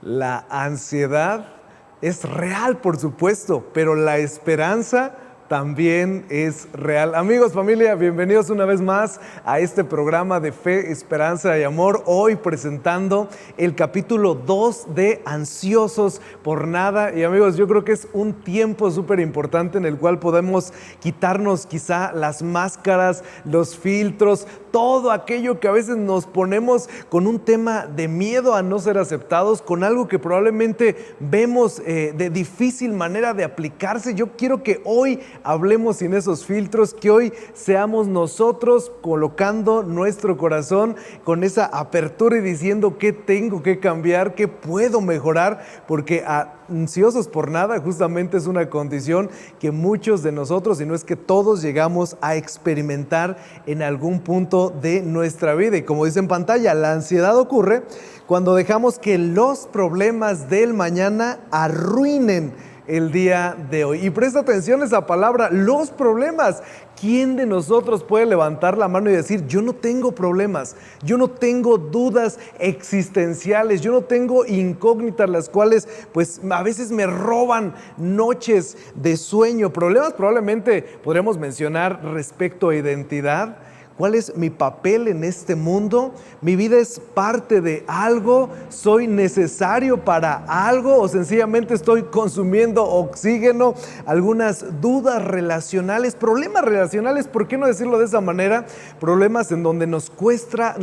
La ansiedad es real, por supuesto, pero la esperanza también es real. Amigos, familia, bienvenidos una vez más a este programa de Fe, Esperanza y Amor. Hoy presentando el capítulo 2 de Ansiosos por Nada. Y amigos, yo creo que es un tiempo súper importante en el cual podemos quitarnos quizá las máscaras, los filtros, todo aquello que a veces nos ponemos con un tema de miedo a no ser aceptados, con algo que probablemente vemos de difícil manera de aplicarse. Yo quiero que hoy hablemos sin esos filtros, que hoy seamos nosotros colocando nuestro corazón con esa apertura y diciendo qué tengo que cambiar, qué puedo mejorar, porque ansiosos por nada justamente es una condición que muchos de nosotros, si no es que todos, llegamos a experimentar en algún punto de nuestra vida. Y como dice en pantalla, la ansiedad ocurre cuando dejamos que los problemas del mañana arruinen el día de hoy. Y presta atención a esa palabra, los problemas. ¿Quién de nosotros puede levantar la mano y decir, yo no tengo problemas, yo no tengo dudas existenciales, yo no tengo incógnitas las cuales pues a veces me roban noches de sueño? Problemas probablemente podríamos mencionar respecto a identidad. ¿Cuál es mi papel en este mundo? ¿Mi vida es parte de algo? ¿Soy necesario para algo? ¿O sencillamente estoy consumiendo oxígeno? Algunas dudas relacionales, problemas relacionales, ¿por qué no decirlo de esa manera? Problemas en donde nos cuesta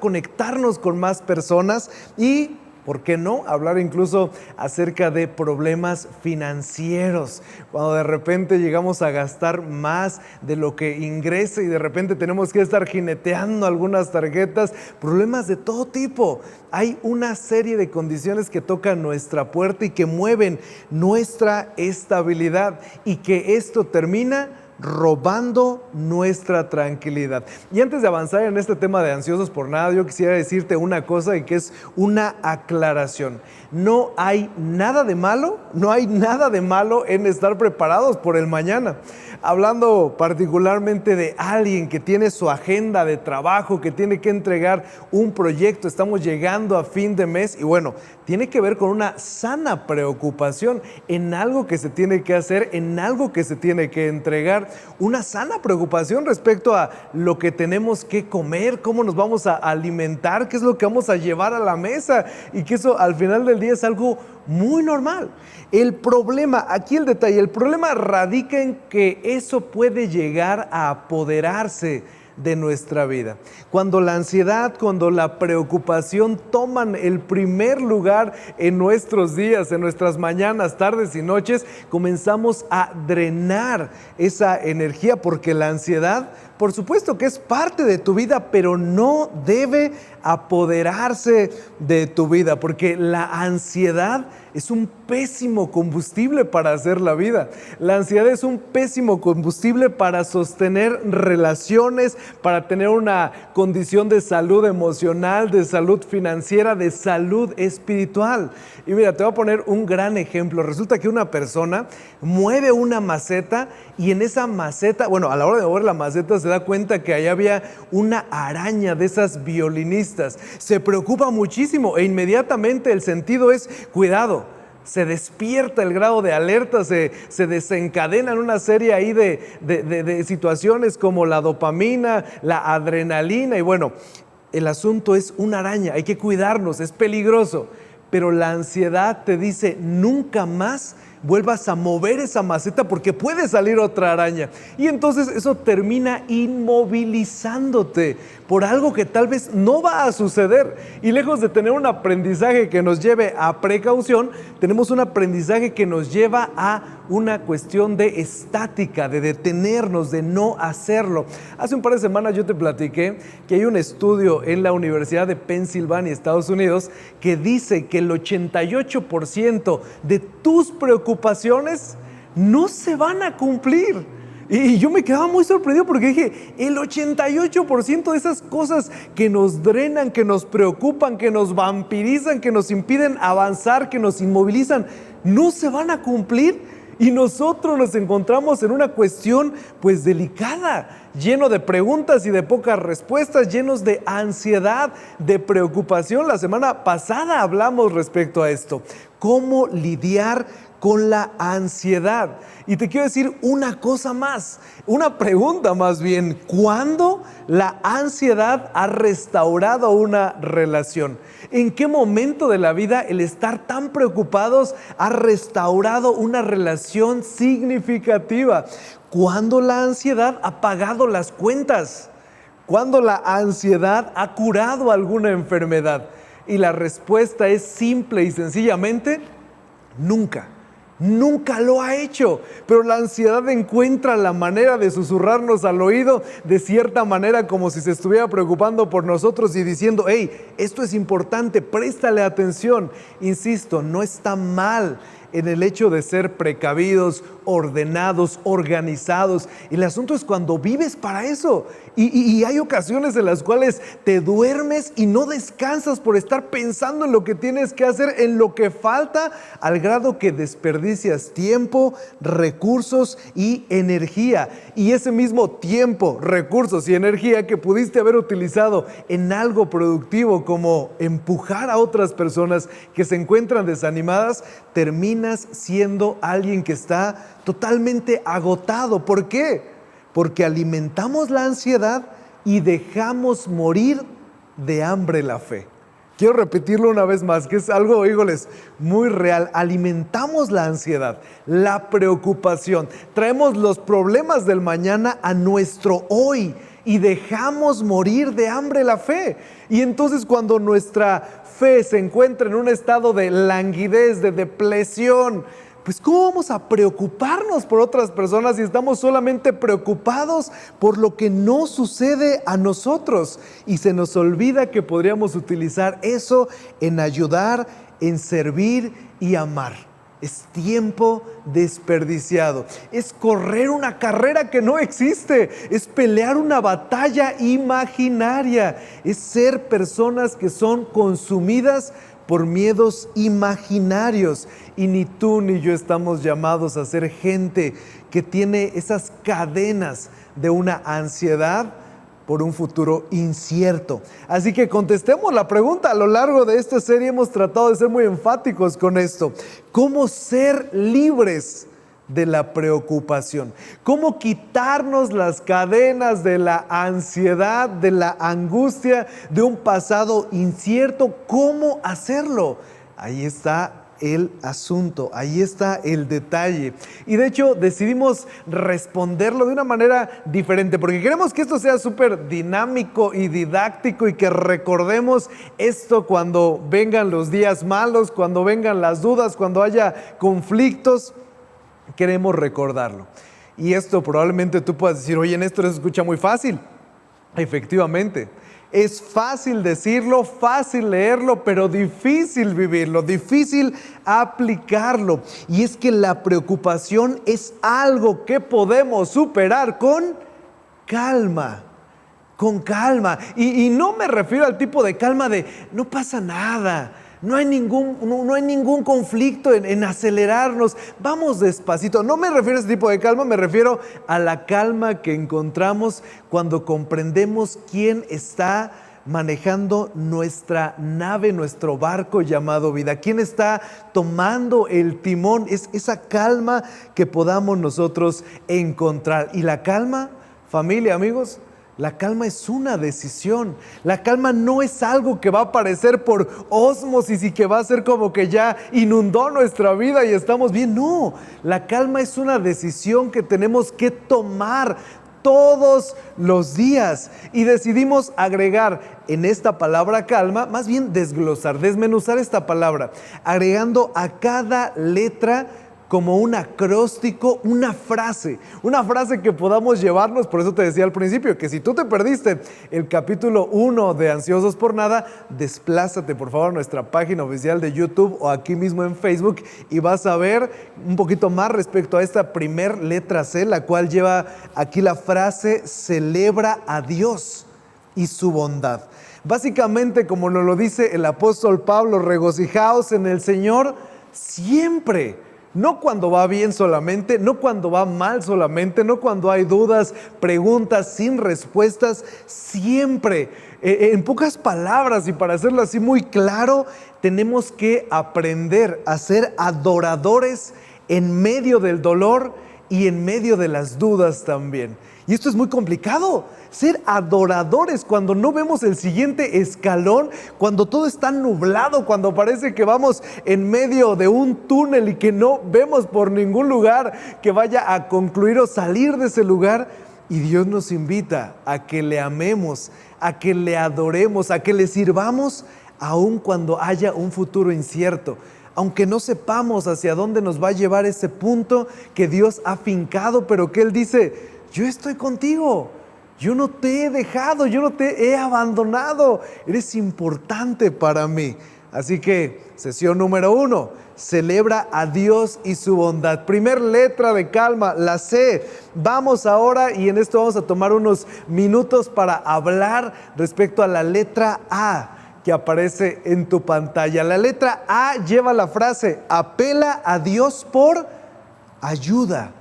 conectarnos con más personas y ¿por qué no hablar incluso acerca de problemas financieros? Cuando de repente llegamos a gastar más de lo que ingresa y de repente tenemos que estar jineteando algunas tarjetas, problemas de todo tipo. Hay una serie de condiciones que tocan nuestra puerta y que mueven nuestra estabilidad y que esto termina robando nuestra tranquilidad. Y antes de avanzar en este tema de ansiosos por nada, yo quisiera decirte una cosa y que es una aclaración. No hay nada de malo, en estar preparados por el mañana. Hablando particularmente de alguien que tiene su agenda de trabajo, que tiene que entregar un proyecto, estamos llegando a fin de mes y bueno, tiene que ver con una sana preocupación en algo que se tiene que hacer, en algo que se tiene que entregar, una sana preocupación respecto a lo que tenemos que comer, cómo nos vamos a alimentar, qué es lo que vamos a llevar a la mesa y que eso al final del día es algo muy normal. El problema, aquí el detalle, el problema radica en que eso puede llegar a apoderarse de nuestra vida. Cuando la ansiedad, cuando la preocupación toman el primer lugar en nuestros días, en nuestras mañanas, tardes y noches, comenzamos a drenar esa energía porque la ansiedad, por supuesto que es parte de tu vida, pero no debe apoderarse de tu vida, porque la ansiedad es un pésimo combustible para hacer la vida. La ansiedad es un pésimo combustible para sostener relaciones, para tener una condición de salud emocional, de salud financiera, de salud espiritual. Y mira, te voy a poner un gran ejemplo. Resulta que una persona mueve una maceta y en esa maceta, bueno, a la hora de mover la maceta se da cuenta que ahí había una araña de esas violinistas. Se preocupa muchísimo e inmediatamente el sentido es cuidado. Se despierta el grado de alerta, se desencadenan una serie ahí de situaciones como la dopamina, la adrenalina y bueno, el asunto es una araña, hay que cuidarnos, es peligroso, pero la ansiedad te dice nunca más vuelvas a mover esa maceta porque puede salir otra araña. Y entonces eso termina inmovilizándote por algo que tal vez no va a suceder. Y lejos de tener un aprendizaje que nos lleve a precaución, tenemos un aprendizaje que nos lleva a una cuestión de estática, de detenernos, de no hacerlo. Hace un par de semanas yo te platiqué que hay un estudio en la Universidad de Pensilvania, Estados Unidos, que dice que el 88% de tus preocupaciones no se van a cumplir. Y yo me quedaba muy sorprendido porque dije, el 88% de esas cosas que nos drenan, que nos preocupan, que nos vampirizan, que nos impiden avanzar, que nos inmovilizan, no se van a cumplir. Y nosotros nos encontramos en una cuestión pues delicada, lleno de preguntas y de pocas respuestas, llenos de ansiedad, de preocupación. La semana pasada hablamos respecto a esto. ¿Cómo lidiar con la ansiedad? Y te quiero decir una cosa más, una pregunta más bien. ¿Cuándo la ansiedad ha restaurado una relación? ¿En qué momento de la vida el estar tan preocupados ha restaurado una relación significativa? ¿Cuándo la ansiedad ha pagado las cuentas? ¿Cuándo la ansiedad ha curado alguna enfermedad? Y la respuesta es simple y sencillamente, nunca. Nunca lo ha hecho, pero la ansiedad encuentra la manera de susurrarnos al oído de cierta manera, como si se estuviera preocupando por nosotros y diciendo: hey, esto es importante, préstale atención. Insisto, no está mal en el hecho de ser precavidos, ordenados, organizados. El asunto es cuando vives para eso. Y hay ocasiones en las cuales te duermes y no descansas por estar pensando en lo que tienes que hacer, en lo que falta, al grado que desperdicias tiempo, recursos y energía. Y ese mismo tiempo, recursos y energía que pudiste haber utilizado en algo productivo, como empujar a otras personas que se encuentran desanimadas, terminas siendo alguien que está totalmente agotado. ¿Por qué? Porque alimentamos la ansiedad y dejamos morir de hambre la fe. Quiero repetirlo una vez más, que es algo, híjoles, muy real. Alimentamos la ansiedad, la preocupación. Traemos los problemas del mañana a nuestro hoy y dejamos morir de hambre la fe. Y entonces cuando nuestra fe se encuentra en un estado de languidez, de depresión, pues ¿cómo vamos a preocuparnos por otras personas si estamos solamente preocupados por lo que no sucede a nosotros? Y se nos olvida que podríamos utilizar eso en ayudar, en servir y amar. Es tiempo desperdiciado. Es correr una carrera que no existe. Es pelear una batalla imaginaria. Es ser personas que son consumidas por miedos imaginarios. Y ni tú ni yo estamos llamados a ser gente que tiene esas cadenas de una ansiedad por un futuro incierto. Así que contestemos la pregunta. A lo largo de esta serie hemos tratado de ser muy enfáticos con esto. ¿Cómo ser libres de la preocupación? ¿Cómo quitarnos las cadenas de la ansiedad, de la angustia, de un pasado incierto? ¿Cómo hacerlo? Ahí está el asunto, ahí está el detalle. Y de hecho decidimos responderlo de una manera diferente, porque queremos que esto sea súper dinámico y didáctico y que recordemos esto cuando vengan los días malos, cuando vengan las dudas, cuando haya conflictos. Queremos recordarlo. Y esto probablemente tú puedas decir: oye, Néstor, eso se escucha muy fácil. Efectivamente, es fácil decirlo, fácil leerlo, pero difícil vivirlo, difícil aplicarlo. Y es que la preocupación es algo que podemos superar con calma. Con calma. Y no me refiero al tipo de calma de no pasa nada. No hay ningún conflicto en acelerarnos, vamos despacito. No me refiero a ese tipo de calma, me refiero a la calma que encontramos cuando comprendemos quién está manejando nuestra nave, nuestro barco llamado vida. ¿Quién está tomando el timón? Es esa calma que podamos nosotros encontrar. Y la calma, familia, amigos, la calma es una decisión. La calma no es algo que va a aparecer por ósmosis y que va a ser como que ya inundó nuestra vida y estamos bien. No, la calma es una decisión que tenemos que tomar todos los días. Y decidimos agregar en esta palabra calma, más bien desglosar, desmenuzar esta palabra, agregando a cada letra como un acróstico, una frase que podamos llevarnos. Por eso te decía al principio que si tú te perdiste el capítulo 1 de Ansiosos por Nada, desplázate por favor a nuestra página oficial de YouTube o aquí mismo en Facebook y vas a ver un poquito más respecto a esta primer letra C, la cual lleva aquí la frase: celebra a Dios y su bondad. Básicamente, como nos lo dice el apóstol Pablo, regocijaos en el Señor siempre. No cuando va bien solamente, no cuando va mal solamente, no cuando hay dudas, preguntas sin respuestas, siempre. En pocas palabras y para hacerlo así muy claro, tenemos que aprender a ser adoradores en medio del dolor y en medio de las dudas también. Y esto es muy complicado, ser adoradores cuando no vemos el siguiente escalón, cuando todo está nublado, cuando parece que vamos en medio de un túnel y que no vemos por ningún lugar que vaya a concluir o salir de ese lugar. Y Dios nos invita a que le amemos, a que le adoremos, a que le sirvamos, aun cuando haya un futuro incierto. Aunque no sepamos hacia dónde nos va a llevar ese punto que Dios ha fincado, pero que Él dice: yo estoy contigo, yo no te he dejado, yo no te he abandonado, eres importante para mí. Así que, sesión número 1, celebra a Dios y su bondad. Primer letra de calma, la C. Vamos ahora, y en esto vamos a tomar unos minutos para hablar respecto a la letra A que aparece en tu pantalla. La letra A lleva la frase: apela a Dios por ayuda.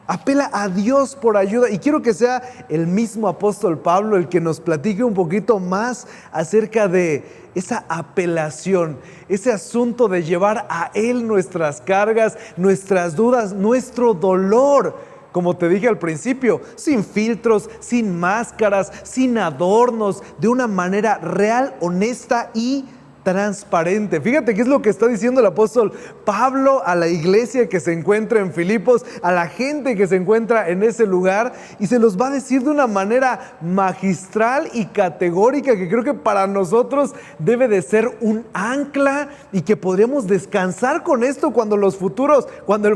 Apela a Dios por ayuda. Y quiero que sea el mismo apóstol Pablo el que nos platique un poquito más acerca de esa apelación, ese asunto de llevar a Él nuestras cargas, nuestras dudas, nuestro dolor. Como te dije al principio, sin filtros, sin máscaras, sin adornos, de una manera real, honesta y transparente. Fíjate qué es lo que está diciendo el apóstol Pablo a la iglesia que se encuentra en Filipos, a la gente que se encuentra en ese lugar, y se los va a decir de una manera magistral y categórica que creo que para nosotros debe de ser un ancla y que podríamos descansar con esto cuando el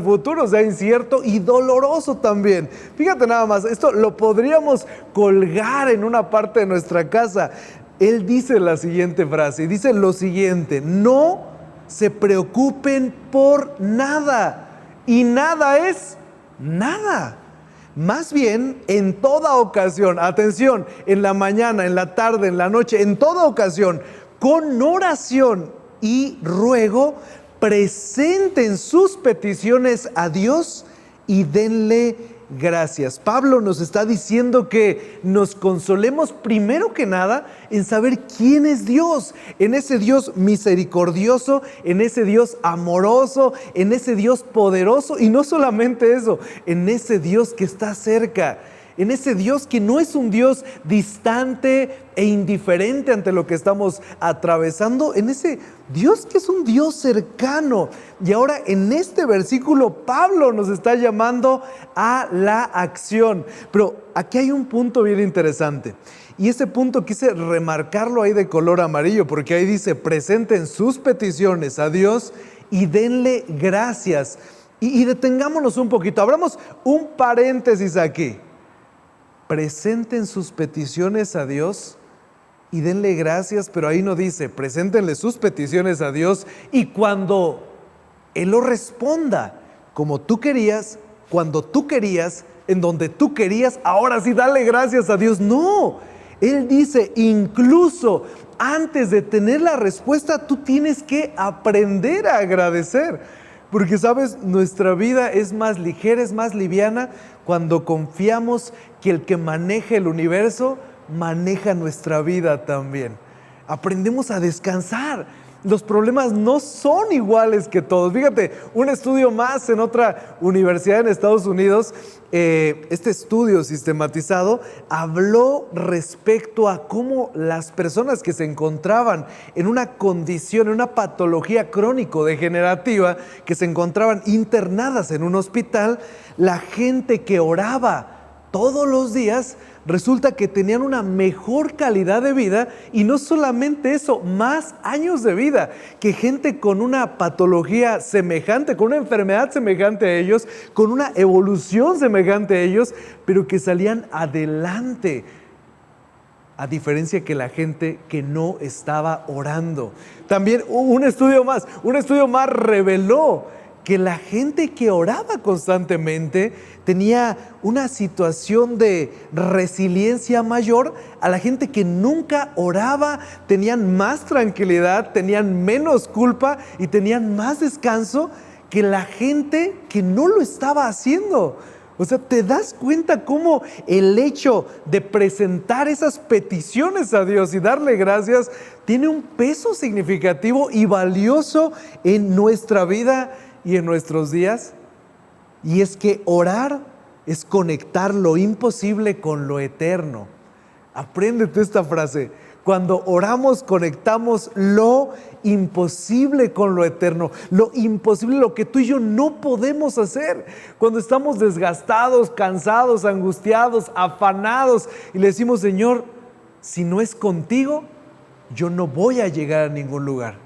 futuro sea incierto y doloroso también. Fíjate nada más, esto lo podríamos colgar en una parte de nuestra casa. Él dice la siguiente frase, dice lo siguiente: no se preocupen por nada, y nada es nada. Más bien, en toda ocasión, atención, en la mañana, en la tarde, en la noche, en toda ocasión, con oración y ruego, presenten sus peticiones a Dios y denle gracias. Pablo nos está diciendo que nos consolemos primero que nada en saber quién es Dios, en ese Dios misericordioso, en ese Dios amoroso, en ese Dios poderoso, y no solamente eso, en ese Dios que está cerca, en ese Dios que no es un Dios distante e indiferente ante lo que estamos atravesando, en ese Dios que es un Dios cercano. Y ahora en este versículo Pablo nos está llamando a la acción. Pero aquí hay un punto bien interesante, y ese punto quise remarcarlo ahí de color amarillo, porque ahí dice: presenten sus peticiones a Dios y denle gracias. Y detengámonos un poquito, abramos un paréntesis aquí. Presenten sus peticiones a Dios y denle gracias, pero ahí no dice: preséntenle sus peticiones a Dios y cuando Él lo responda como tú querías, cuando tú querías, en donde tú querías, ahora sí dale gracias a Dios. No, Él dice: incluso antes de tener la respuesta, tú tienes que aprender a agradecer. Porque, ¿sabes? Nuestra vida es más ligera, es más liviana cuando confiamos que el que maneja el universo maneja nuestra vida también. Aprendemos a descansar. Los problemas no son iguales que todos. Fíjate, un estudio más en otra universidad en Estados Unidos, este estudio sistematizado habló respecto a cómo las personas que se encontraban en una condición, en una patología crónico-degenerativa, que se encontraban internadas en un hospital, la gente que oraba todos los días, resulta que tenían una mejor calidad de vida, y no solamente eso, más años de vida que gente con una patología semejante, con una enfermedad semejante a ellos, con una evolución semejante a ellos, pero que salían adelante, a diferencia que la gente que no estaba orando. También un estudio más reveló que la gente que oraba constantemente tenía una situación de resiliencia mayor a la gente que nunca oraba. Tenían más tranquilidad, tenían menos culpa y tenían más descanso que la gente que no lo estaba haciendo. O sea, ¿te das cuenta cómo el hecho de presentar esas peticiones a Dios y darle gracias tiene un peso significativo y valioso en nuestra vida y en nuestros días? Y es que orar es conectar lo imposible con lo eterno. Apréndete esta frase. Cuando oramos, conectamos lo imposible con lo eterno. Lo imposible, lo que tú y yo no podemos hacer. Cuando estamos desgastados, cansados, angustiados, afanados y le decimos, Señor, si no es contigo, yo no voy a llegar a ningún lugar.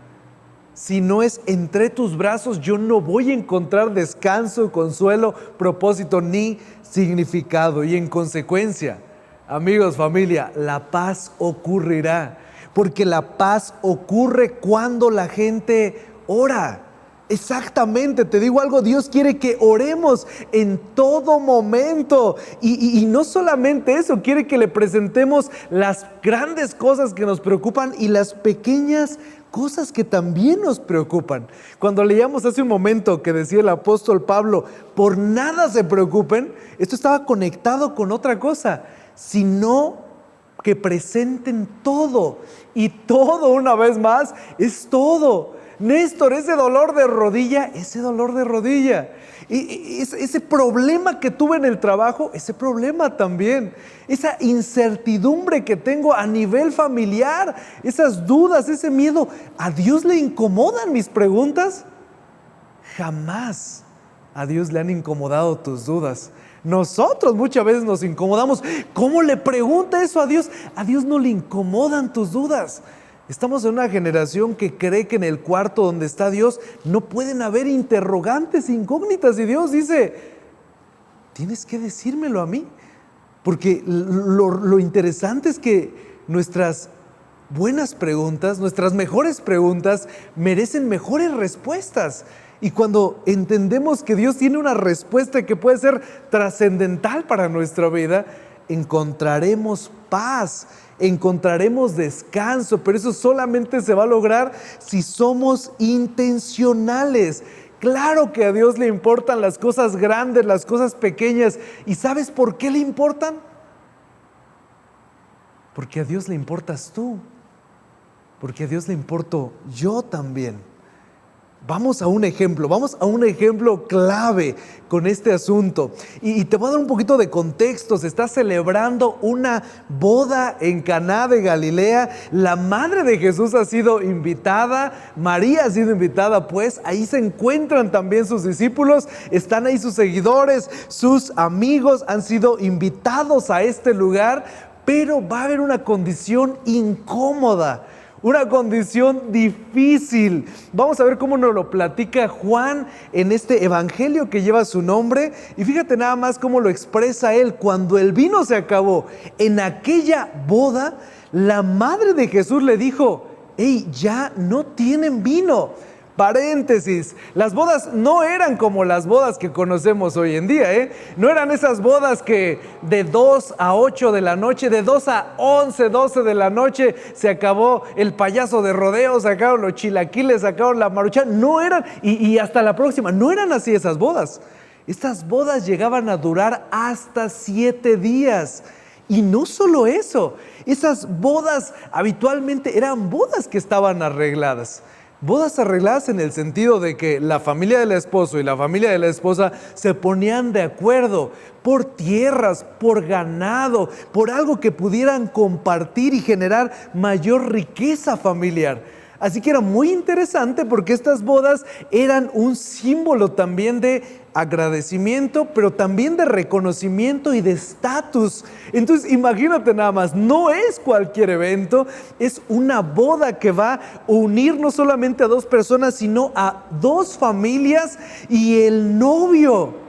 Si no es entre tus brazos, yo no voy a encontrar descanso, consuelo, propósito ni significado. Y en consecuencia, amigos, familia, la paz ocurrirá, porque la paz ocurre cuando la gente ora. Exactamente, te digo algo, Dios quiere que oremos en todo momento y no solamente eso, quiere que le presentemos las grandes cosas que nos preocupan y las pequeñas cosas que también nos preocupan. Cuando leíamos hace un momento que decía el apóstol Pablo, por nada se preocupen, esto estaba conectado con otra cosa, sino que presenten todo, y todo una vez más es todo. Néstor, ese dolor de rodilla, y ese problema que tuve en el trabajo, ese problema también, esa incertidumbre que tengo a nivel familiar, esas dudas, ese miedo, ¿a Dios le incomodan mis preguntas? Jamás a Dios le han incomodado tus dudas. Nosotros muchas veces nos incomodamos. ¿Cómo le pregunta eso a Dios? A Dios no le incomodan tus dudas. Estamos en una generación que cree que en el cuarto donde está Dios no pueden haber interrogantes, incógnitas. Y Dios dice, tienes que decírmelo a mí. Porque lo interesante es que nuestras buenas preguntas, nuestras mejores preguntas merecen mejores respuestas. Y cuando entendemos que Dios tiene una respuesta que puede ser trascendental para nuestra vida, encontraremos paz, encontraremos descanso, pero eso solamente se va a lograr si somos intencionales. Claro que a Dios le importan las cosas grandes, las cosas pequeñas. ¿Y sabes por qué le importan? Porque a Dios le importas tú, porque a Dios le importo yo también. Vamos a un ejemplo clave con este asunto. Y te voy a dar un poquito de contexto. Se está celebrando una boda en Caná de Galilea. La madre de Jesús ha sido invitada, María ha sido invitada, pues ahí se encuentran también sus discípulos, están ahí sus seguidores, sus amigos han sido invitados a este lugar, pero va a haber una condición incómoda. Una condición difícil. Vamos a ver cómo nos lo platica Juan en este evangelio que lleva su nombre. Y fíjate nada más cómo lo expresa él. Cuando el vino se acabó en aquella boda, la madre de Jesús le dijo, hey, ya no tienen vino. Paréntesis, las bodas no eran como las bodas que conocemos hoy en día, No eran esas bodas que de 2 a 8 de la noche, de 2 a 11, 12 de la noche se acabó el payaso de rodeo, sacaron los chilaquiles, sacaron la maruchan. No eran, y hasta la próxima, no eran así esas bodas. Estas bodas llegaban a durar hasta 7 días. Y no solo eso, esas bodas habitualmente eran bodas que estaban arregladas. Bodas arregladas en el sentido de que la familia del esposo y la familia de la esposa se ponían de acuerdo por tierras, por ganado, por algo que pudieran compartir y generar mayor riqueza familiar. Así que era muy interesante porque estas bodas eran un símbolo también de agradecimiento, pero también de reconocimiento y de estatus. Entonces imagínate nada más, no es cualquier evento, es una boda que va a unir no solamente a 2 personas, sino a 2 familias y el novio,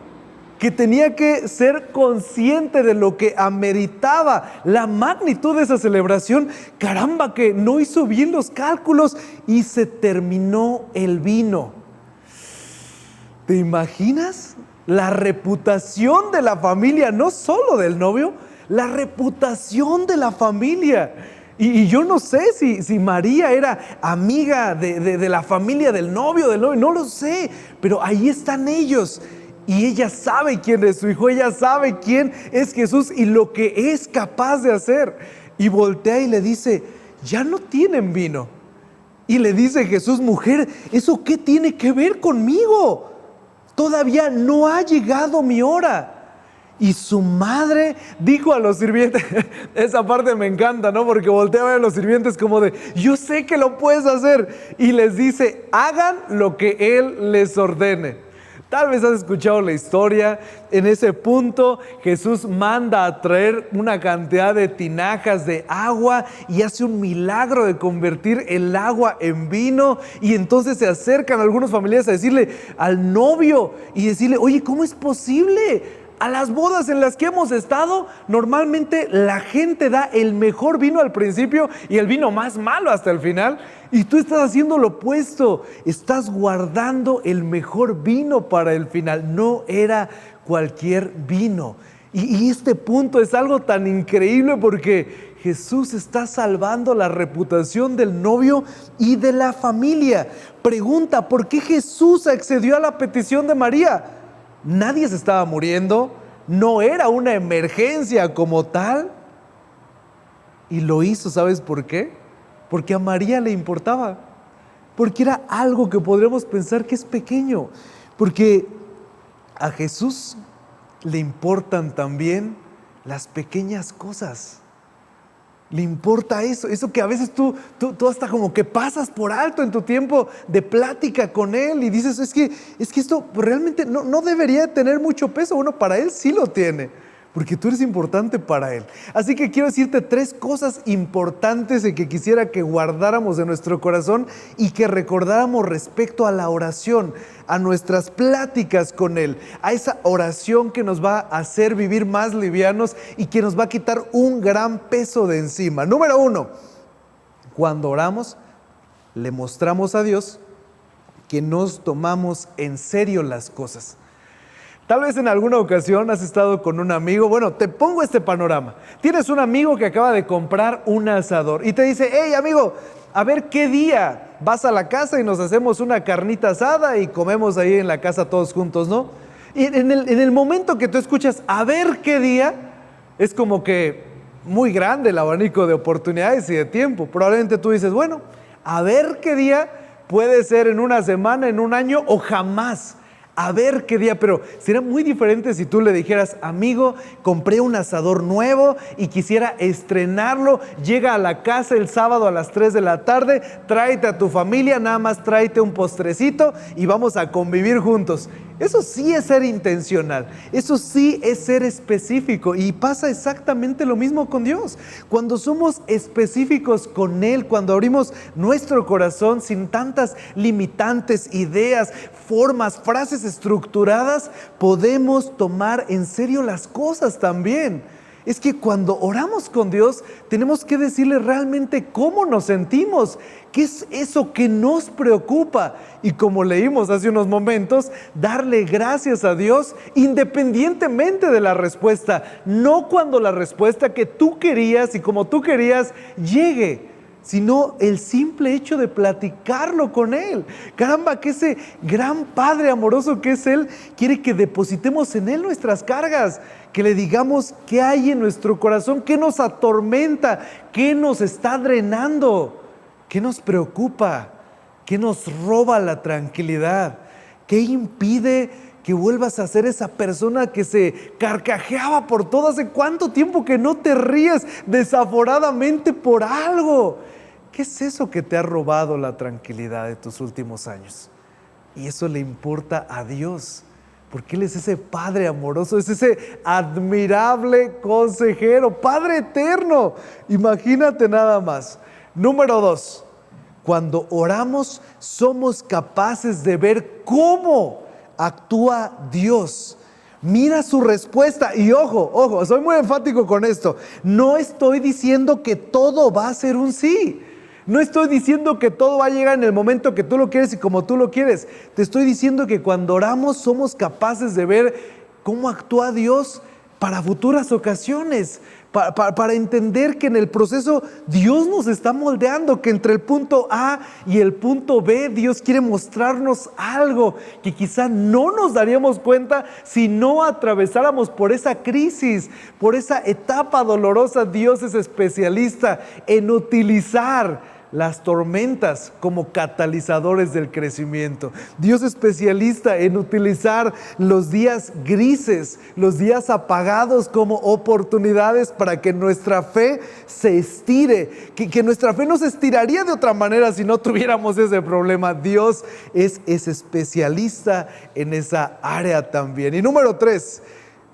que tenía que ser consciente de lo que ameritaba la magnitud de esa celebración. Caramba, que no hizo bien los cálculos y se terminó el vino. ¿Te imaginas? La reputación de la familia, no solo del novio, la reputación de la familia. Y yo no sé si María era amiga de la familia del novio, no lo sé, pero ahí están ellos. Y ella sabe quién es su hijo, ella sabe quién es Jesús y lo que es capaz de hacer. Y voltea y le dice, ya no tienen vino. Y le dice Jesús, mujer, ¿eso qué tiene que ver conmigo? Todavía no ha llegado mi hora. Y su madre dijo a los sirvientes, esa parte me encanta, ¿no? Porque voltea a ver a los sirvientes como de, yo sé que lo puedes hacer. Y les dice, hagan lo que Él les ordene. Tal vez has escuchado la historia. En ese punto Jesús manda a traer una cantidad de tinajas de agua y hace un milagro de convertir el agua en vino. Y entonces se acercan algunos familiares a decirle al novio y decirle, oye, ¿cómo es posible? A las bodas en las que hemos estado, normalmente la gente da el mejor vino al principio y el vino más malo hasta el final. Y tú estás haciendo lo opuesto. Estás guardando el mejor vino para el final. No era cualquier vino. Y este punto es algo tan increíble porque Jesús está salvando la reputación del novio y de la familia. Pregunta, ¿por qué Jesús accedió a la petición de María? Nadie se estaba muriendo, no era una emergencia como tal. Y lo hizo, ¿sabes por qué? Porque a María le importaba. Porque era algo que podríamos pensar que es pequeño. Porque a Jesús le importan también las pequeñas cosas. Le importa eso que a veces tú hasta como que pasas por alto en tu tiempo de plática con Él y dices, es que esto realmente no debería tener mucho peso. Bueno, para Él sí lo tiene, porque tú eres importante para Él. Así que quiero decirte 3 cosas importantes que quisiera que guardáramos en nuestro corazón y que recordáramos respecto a la oración, a nuestras pláticas con Él, a esa oración que nos va a hacer vivir más livianos y que nos va a quitar un gran peso de encima. Número 1, cuando oramos, le mostramos a Dios que nos tomamos en serio las cosas. Tal vez en alguna ocasión has estado con un amigo. Bueno, te pongo este panorama. Tienes un amigo que acaba de comprar un asador y te dice, hey amigo, a ver qué día vas a la casa y nos hacemos una carnita asada y comemos ahí en la casa todos juntos, ¿no? Y en el momento que tú escuchas, a ver qué día, es como que muy grande el abanico de oportunidades y de tiempo. Probablemente tú dices, bueno, a ver qué día, puede ser en una semana, en un año o jamás. A ver qué día, pero sería muy diferente si tú le dijeras, amigo, compré un asador nuevo y quisiera estrenarlo, llega a la casa el sábado a las 3 de la tarde, tráete a tu familia, nada más tráete un postrecito y vamos a convivir juntos. Eso sí es ser intencional, eso sí es ser específico y pasa exactamente lo mismo con Dios. Cuando somos específicos con Él, cuando abrimos nuestro corazón sin tantas limitantes, ideas, formas, frases estructuradas, podemos tomar en serio las cosas también. Es que cuando oramos con Dios, tenemos que decirle realmente cómo nos sentimos, qué es eso que nos preocupa. Y como leímos hace unos momentos, darle gracias a Dios independientemente de la respuesta, no cuando la respuesta que tú querías y como tú querías llegue, sino el simple hecho de platicarlo con Él. Caramba, que ese gran Padre amoroso que es Él, quiere que depositemos en Él nuestras cargas, que le digamos qué hay en nuestro corazón, qué nos atormenta, qué nos está drenando, qué nos preocupa, qué nos roba la tranquilidad, qué impide que vuelvas a ser esa persona que se carcajeaba por todo. ¿Hace cuánto tiempo que no te ríes desaforadamente por algo? ¿Qué es eso que te ha robado la tranquilidad de tus últimos años? Y eso le importa a Dios, porque Él es ese Padre amoroso, es ese admirable consejero, Padre eterno. Imagínate nada más. Número 2, cuando oramos somos capaces de ver cómo actúa Dios. Mira su respuesta y ojo, soy muy enfático con esto. No estoy diciendo que todo va a ser un sí. No estoy diciendo que todo va a llegar en el momento que tú lo quieres y como tú lo quieres. Te estoy diciendo que cuando oramos somos capaces de ver cómo actúa Dios para futuras ocasiones, para entender que en el proceso Dios nos está moldeando, que entre el punto A y el punto B Dios quiere mostrarnos algo que quizá no nos daríamos cuenta si no atravesáramos por esa crisis, por esa etapa dolorosa. Dios es especialista en utilizar las tormentas como catalizadores del crecimiento. Dios es especialista en utilizar los días grises, los días apagados como oportunidades para que nuestra fe se estire, que nuestra fe no se estiraría de otra manera si no tuviéramos ese problema. Dios es especialista en esa área también. Y número 3,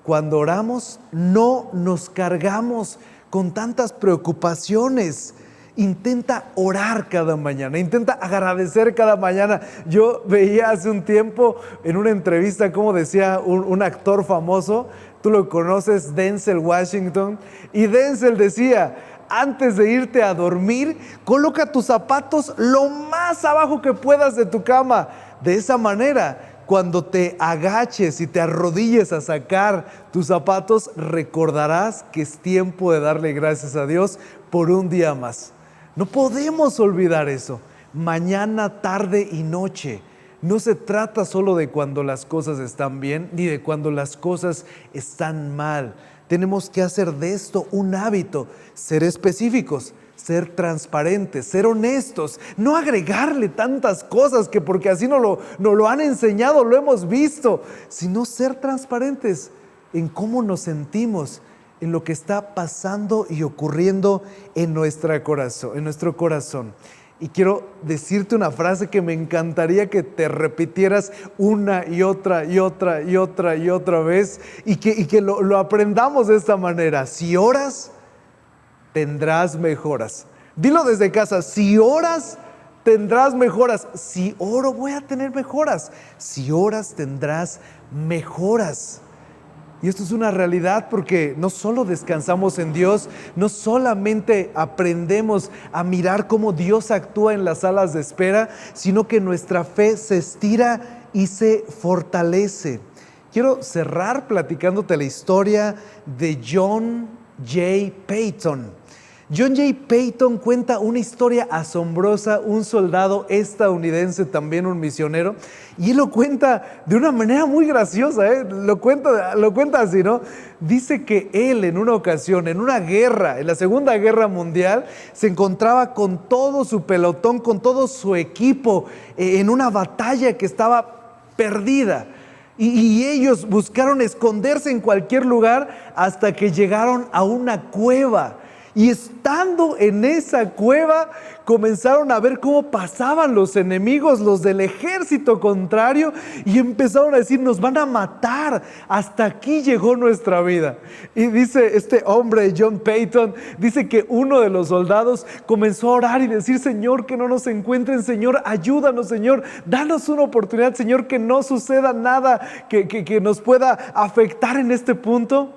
cuando oramos no nos cargamos con tantas preocupaciones. Intenta orar cada mañana, intenta agradecer cada mañana. Yo veía hace un tiempo en una entrevista como decía un actor famoso, tú lo conoces, Denzel Washington, y Denzel decía: antes de irte a dormir, coloca tus zapatos lo más abajo que puedas de tu cama. De esa manera, cuando te agaches y te arrodilles a sacar tus zapatos, recordarás que es tiempo de darle gracias a Dios por un día más. No podemos olvidar eso. Mañana, tarde y noche. No se trata solo de cuando las cosas están bien, ni de cuando las cosas están mal. Tenemos que hacer de esto un hábito, ser específicos, ser transparentes, ser honestos, no agregarle tantas cosas que porque así nos lo han enseñado, lo hemos visto, sino ser transparentes en cómo nos sentimos, en lo que está pasando y ocurriendo en nuestro corazón. Y quiero decirte una frase que me encantaría que te repitieras una y otra vez y que lo aprendamos de esta manera. Si oras, tendrás mejoras. Dilo desde casa: si oras, tendrás mejoras. Si oro, voy a tener mejoras. Si oras, tendrás mejoras. Y esto es una realidad porque no solo descansamos en Dios, no solamente aprendemos a mirar cómo Dios actúa en las salas de espera, sino que nuestra fe se estira y se fortalece. Quiero cerrar platicándote la historia de John J. Paton. John J. Paton cuenta una historia asombrosa, un soldado estadounidense, también un misionero, y él lo cuenta de una manera muy graciosa, lo cuenta así, ¿no? Dice que él en una ocasión, en una guerra, en la Segunda Guerra Mundial, se encontraba con todo su pelotón, con todo su equipo, en una batalla que estaba perdida. Y ellos buscaron esconderse en cualquier lugar hasta que llegaron a una cueva. Y estando en esa cueva, comenzaron a ver cómo pasaban los enemigos, los del ejército contrario, y empezaron a decir: nos van a matar, hasta aquí llegó nuestra vida. Y dice este hombre, John Paton, dice que uno de los soldados comenzó a orar y decir: Señor, que no nos encuentren, Señor, ayúdanos, Señor, danos una oportunidad, Señor, que no suceda nada que nos pueda afectar en este punto.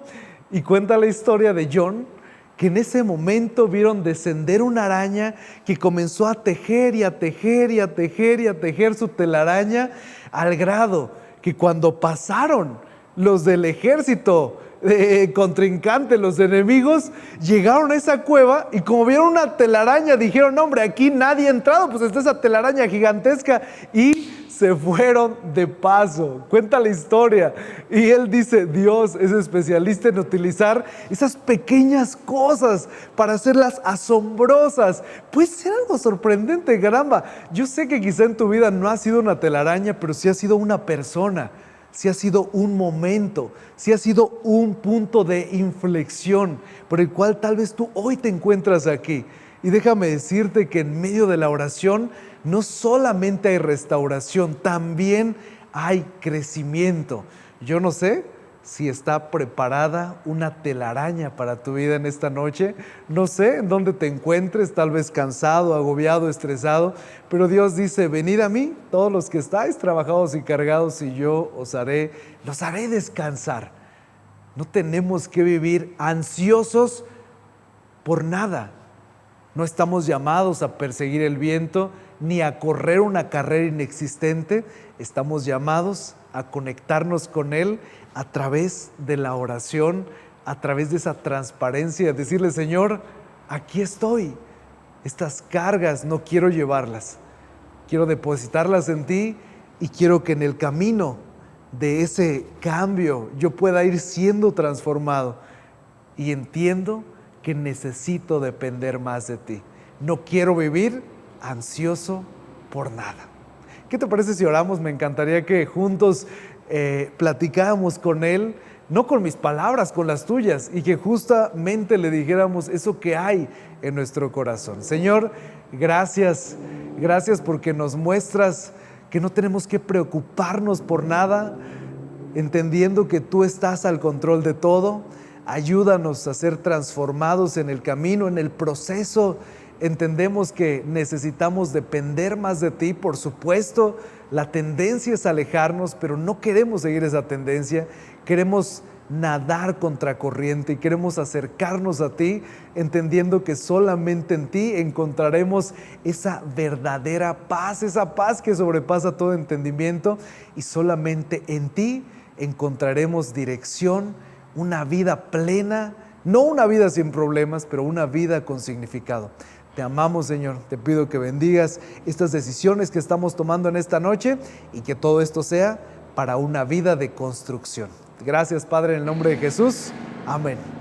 Y cuenta la historia de John, que en ese momento vieron descender una araña que comenzó a tejer y a tejer y a tejer y a tejer su telaraña, al grado que cuando pasaron los del ejército contrincante, los enemigos, llegaron a esa cueva y como vieron una telaraña dijeron: no, hombre, aquí nadie ha entrado, pues está esa telaraña gigantesca, y se fueron de paso. Cuenta la historia y él dice: Dios es especialista en utilizar esas pequeñas cosas para hacerlas asombrosas. Puede ser algo sorprendente, caramba. Yo sé que quizá en tu vida no ha sido una telaraña, pero sí ha sido una persona, sí ha sido un momento, sí ha sido un punto de inflexión por el cual tal vez tú hoy te encuentras aquí. Y déjame decirte que en medio de la oración no solamente hay restauración, también hay crecimiento. Yo no sé si está preparada una telaraña para tu vida en esta noche. No sé en dónde te encuentres, tal vez cansado, agobiado, estresado, pero Dios dice: venid a mí, todos los que estáis trabajados y cargados, y yo los haré descansar. No tenemos que vivir ansiosos por nada. No estamos llamados a perseguir el viento ni a correr una carrera inexistente. Estamos llamados a conectarnos con Él a través de la oración, a través de esa transparencia, decirle, Señor, aquí estoy. Estas cargas no quiero llevarlas. Quiero depositarlas en ti y quiero que en el camino de ese cambio yo pueda ir siendo transformado. Y entiendo que necesito depender más de ti. No quiero vivir ansioso por nada. ¿Qué te parece si oramos? Me encantaría que juntos platicáramos con Él, no con mis palabras, con las tuyas, y que justamente le dijéramos eso que hay en nuestro corazón. Señor, gracias porque nos muestras que no tenemos que preocuparnos por nada, entendiendo que tú estás al control de todo. Ayúdanos a ser transformados en el camino, en el proceso. Entendemos que necesitamos depender más de ti, por supuesto. La tendencia es alejarnos, pero no queremos seguir esa tendencia. Queremos nadar contracorriente y queremos acercarnos a ti, entendiendo que solamente en ti encontraremos esa verdadera paz, esa paz que sobrepasa todo entendimiento, y solamente en ti encontraremos dirección, una vida plena, no una vida sin problemas, pero una vida con significado. Te amamos, Señor. Te pido que bendigas estas decisiones que estamos tomando en esta noche y que todo esto sea para una vida de construcción. Gracias, Padre, en el nombre de Jesús. Amén.